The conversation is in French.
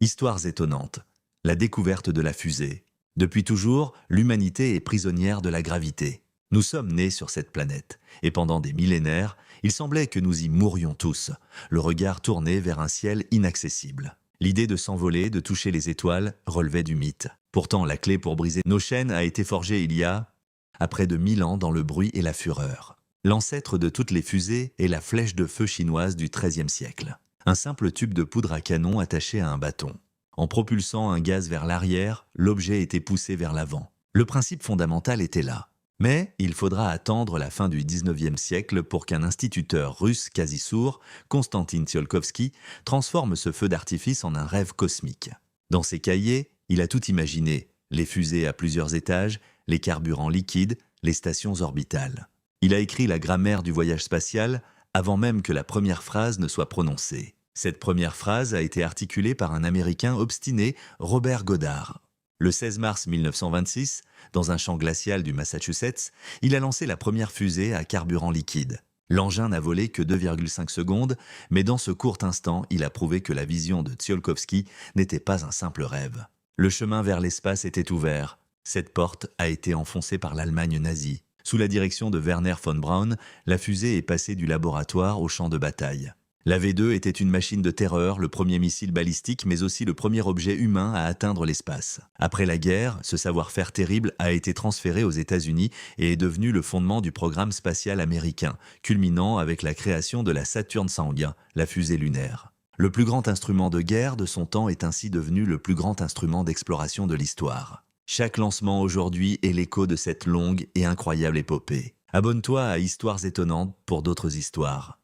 Histoires étonnantes. La découverte de la fusée. Depuis toujours, l'humanité est prisonnière de la gravité. Nous sommes nés sur cette planète, et pendant des millénaires, il semblait que nous y mourions tous, le regard tourné vers un ciel inaccessible. L'idée de s'envoler, de toucher les étoiles, relevait du mythe. Pourtant, la clé pour briser nos chaînes a été forgée il y a près de 1000 ans dans le bruit et la fureur. L'ancêtre de toutes les fusées est la flèche de feu chinoise du XIIIe siècle. Un simple tube de poudre à canon attaché à un bâton. En propulsant un gaz vers l'arrière, l'objet était poussé vers l'avant. Le principe fondamental était là. Mais il faudra attendre la fin du XIXe siècle pour qu'un instituteur russe quasi sourd, Konstantin Tsiolkovsky, transforme ce feu d'artifice en un rêve cosmique. Dans ses cahiers, il a tout imaginé, les fusées à plusieurs étages, les carburants liquides, les stations orbitales. Il a écrit la grammaire du voyage spatial avant même que la première phrase ne soit prononcée. Cette première phrase a été articulée par un Américain obstiné, Robert Goddard. Le 16 mars 1926, dans un champ glacial du Massachusetts, il a lancé la première fusée à carburant liquide. L'engin n'a volé que 2,5 secondes, mais dans ce court instant, il a prouvé que la vision de Tsiolkovsky n'était pas un simple rêve. Le chemin vers l'espace était ouvert. Cette porte a été enfoncée par l'Allemagne nazie. Sous la direction de Werner von Braun, la fusée est passée du laboratoire au champ de bataille. La V2 était une machine de terreur, le premier missile balistique, mais aussi le premier objet humain à atteindre l'espace. Après la guerre, ce savoir-faire terrible a été transféré aux États-Unis et est devenu le fondement du programme spatial américain, culminant avec la création de la Saturn V, la fusée lunaire. Le plus grand instrument de guerre de son temps est ainsi devenu le plus grand instrument d'exploration de l'histoire. Chaque lancement aujourd'hui est l'écho de cette longue et incroyable épopée. Abonne-toi à Histoires étonnantes pour d'autres histoires.